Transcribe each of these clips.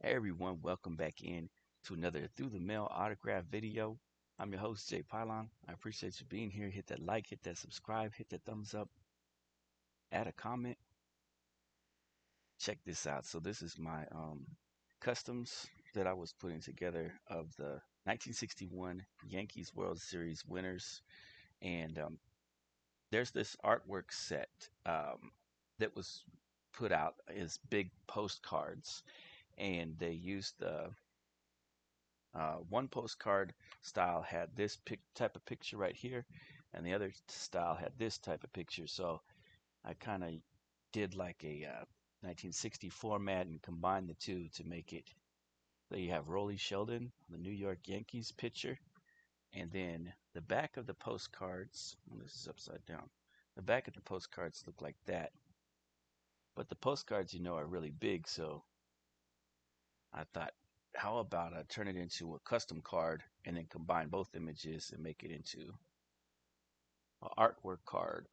Hey everyone, welcome back in to another Through the Mail autograph video. I'm your host, Jay Pylon. I appreciate you being here. Hit that like, hit that subscribe, hit that thumbs up, add a comment. Check this out. So this is my customs that I was putting together of the 1961 Yankees World Series winners. And there's this artwork set that was put out as big postcards. And they used the one postcard style had this type of picture right here, and the other style had this type of picture. So I kind of did like a 1960 format and combined the two to make it. So you have Rollie Sheldon, the New York Yankees pitcher, and then the back of the postcards. This is upside down. The back of the postcards look like that, but the postcards, are really big. So I thought, how about I turn it into a custom card and then combine both images and make it into an artwork card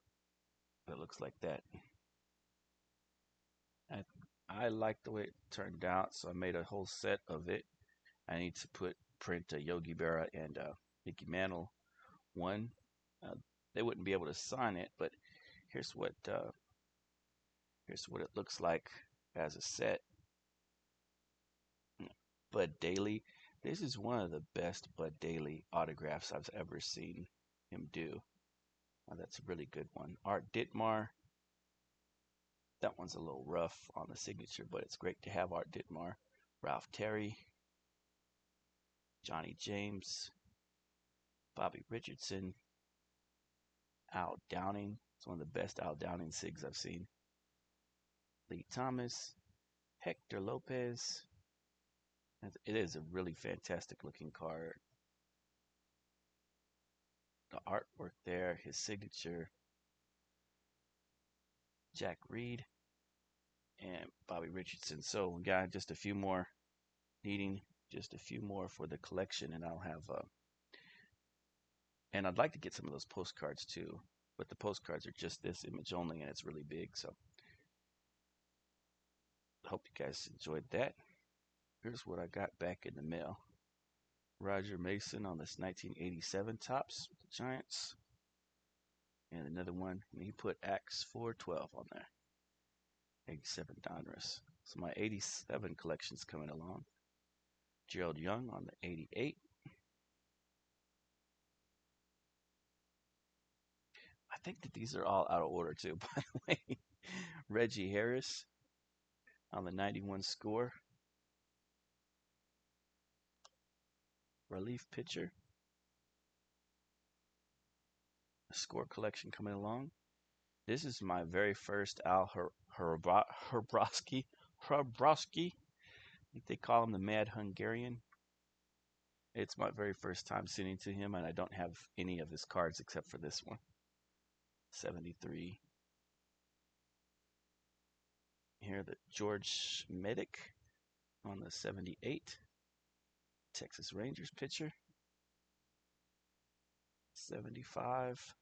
that looks like that. I, I like the way it turned out, so I made a whole set of it. I need to print a Yogi Berra and Mickey Mantle one. Uh, they wouldn't be able to sign it, but here's what uh, here's what it looks like as a set. Bud Daly. This is one of the best Bud Daly autographs I've ever seen him do. That's a really good one. Art Ditmar. That one's a little rough on the signature, but it's great to have Art Ditmar. Ralph Terry, Johnny James, Bobby Richardson, Al Downing. It's one of the best Al Downing SIGs I've seen. Lee Thomas, Hector Lopez. It is a really fantastic looking card. The artwork there, his signature, Jack Reed, and Bobby Richardson. So we got just a few more, needing just a few more for the collection, and I'll have and I'd like to get some of those postcards too, but the postcards are just this image only, and it's really big. So hope you guys enjoyed that. Here's what I got back in the mail. Roger Mason on this 1987 Topps with the Giants, and another one. And he put Axe 412 on there. 87 Donruss. So my 87 collection's coming along. Gerald Young on the 88. I think that these are all out of order too, by the way. Reggie Harris on the 91 score. Relief pitcher. Score collection coming along. This is my very first Al Hrabosky. Hrabosky. I think they call him the Mad Hungarian. It's my very first time sitting to him, and I don't have any of his cards except for this one. 73. Here, the George Medic on the 78. Texas Rangers pitcher. 75.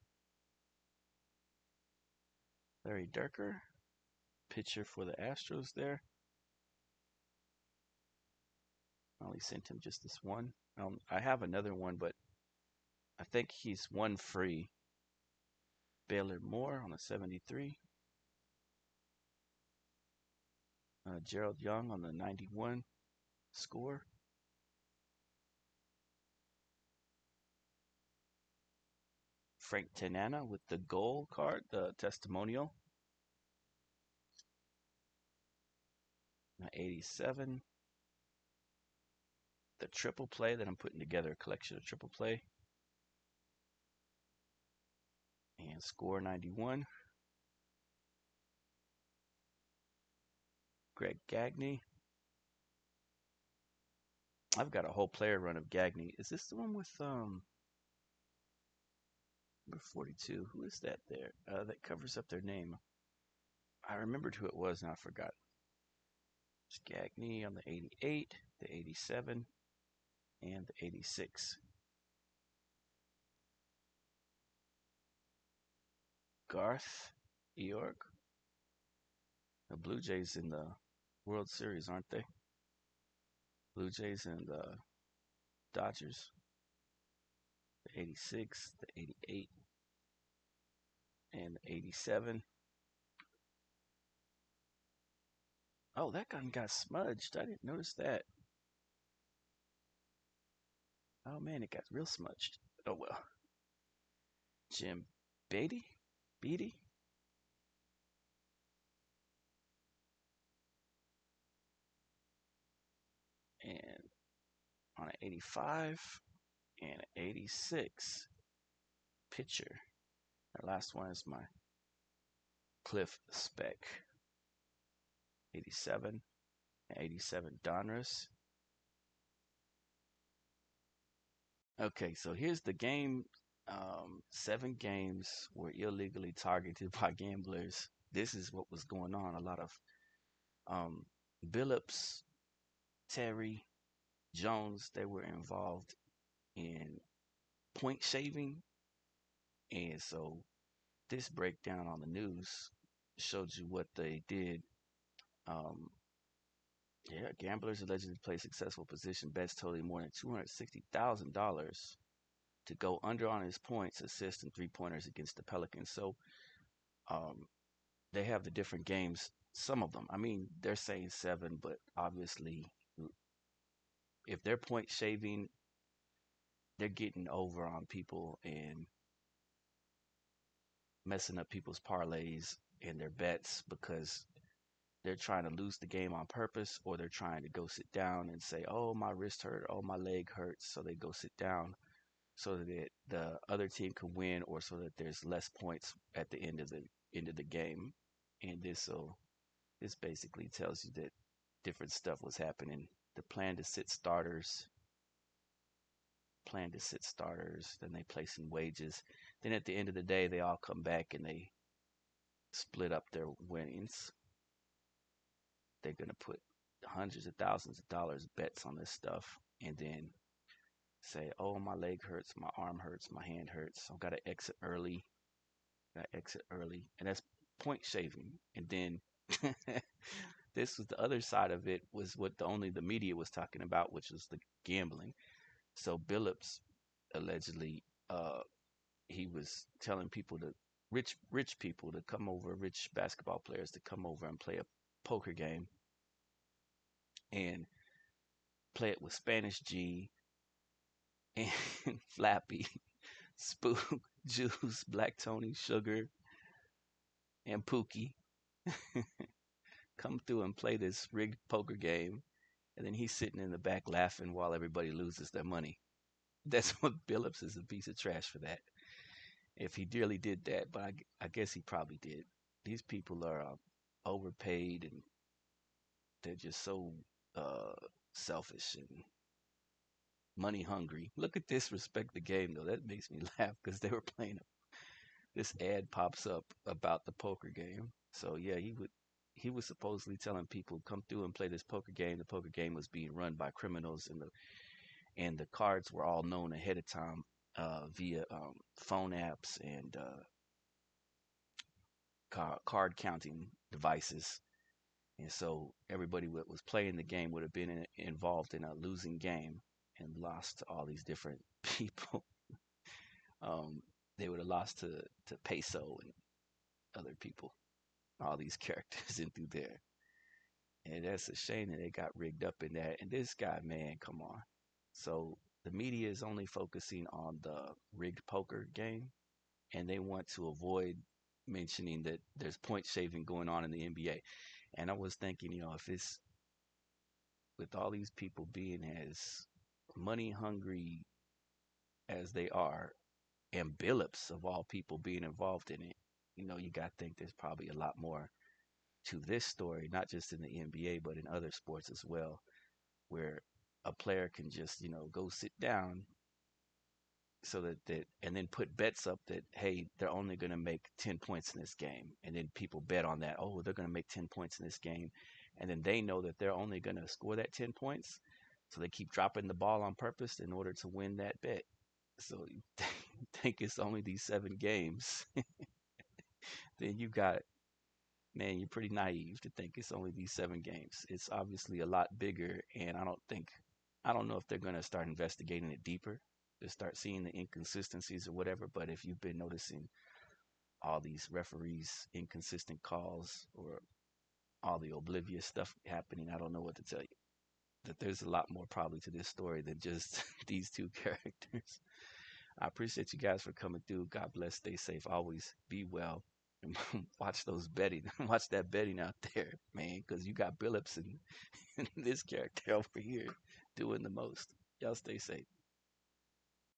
Larry Durker, pitcher for the Astros there. I only sent him just this one. I have another one, but I think he's one free. Baylor Moore on the 73. Gerald Young on the 91 score. Frank Tanana with the goal card, the testimonial. 87. The triple play that I'm putting together, a collection of triple play. And score 91. Greg Gagne. I've got a whole player run of Gagne. Is this the one with number 42? Who is that there? That covers up their name. I remembered who it was, and I forgot. It's Gagne on the 88, the 87, and the 86. Garth Eorg. The Blue Jays in the World Series, aren't they? Blue Jays and the Dodgers, the 86, the 88, and the 87. Oh, that gun got smudged. I didn't notice that. Oh man, it got real smudged. Oh well. Jim Beatty? Beatty? And on an 85 and an 86 pitcher. The last one is my Cliff Spec 87 and 87 Donruss. Okay, so here's the game. 7 games were illegally targeted by gamblers. This is what was going on. A lot of um, Billups, Terry, Jones, they were involved in point shaving. And so this breakdown on the news showed you what they did. Um, yeah, gamblers allegedly played successful position bets totaling more than $260,000 to go under on his points, assists, and 3 pointers against the Pelicans. So um, they have the different games. Some of them, I mean, they're saying 7, but obviously, if they're point shaving, they're getting over on people and messing up people's parlays and their bets because they're trying to lose the game on purpose, or they're trying to go sit down and say, "Oh, my wrist hurt. Oh, my leg hurts." So they go sit down so that the other team can win, or so that there's less points at the end of the game. And this basically tells you that different stuff was happening. The plan to sit starters, then they place in wages. Then at the end of the day, they all come back and they split up their winnings. They're gonna put hundreds of thousands of dollars bets on this stuff, and then say, "Oh, my leg hurts, my arm hurts, my hand hurts. I've got to exit early. Got to exit early," and that's point shaving. And then this was the other side of it, was what only the media was talking about, which was the gambling. So Billups allegedly, he was telling people to rich people to come over, rich basketball players to come over and play a poker game and play it with Spanish G and Flappy, Spook, Juice, Black Tony, Sugar, and Pookie come through and play this rigged poker game, and then he's sitting in the back laughing while everybody loses their money. That's what Billups is, a piece of trash for that. If he really did that, but I guess he probably did. These people are overpaid, and they're just so uh, selfish and money hungry. Look at this, respect the game though. That makes me laugh because they were playing. This ad pops up about the poker game. So yeah, he was supposedly telling people come through and play this poker game. The poker game was being run by criminals, and the cards were all known ahead of time via phone apps and card counting devices. And so everybody that was playing the game would have been involved in a losing game and lost to all these different people. Um, they would have lost to Peso and other people, all these characters in through there. And that's a shame that they got rigged up in that. And this guy, man, come on. So the media is only focusing on the rigged poker game, and they want to avoid mentioning that there's point shaving going on in the NBA. And I was thinking, if it's with all these people being as money hungry as they are, and Billups of all people being involved in it, you got to think there's probably a lot more to this story, not just in the NBA, but in other sports as well, where a player can just, go sit down so that and then put bets up that, hey, they're only going to make 10 points in this game. And then people bet on that. Oh, they're going to make 10 points in this game. And then they know that they're only going to score that 10 points. So they keep dropping the ball on purpose in order to win that bet. So you think it's only these 7 games. Then you got Man, you're pretty naive to think it's only these 7 games. It's obviously a lot bigger, and I don't know if they're going to start investigating it deeper to start seeing the inconsistencies or whatever. But if you've been noticing all these referees inconsistent calls or all the oblivious stuff happening, I don't know what to tell you. That there's a lot more probably to this story than just these two characters. I appreciate you guys for coming through. God bless. Stay safe. Always be well. And watch those betting. Watch that betting out there, man, because you got Billups and, and this character over here doing the most. Y'all stay safe.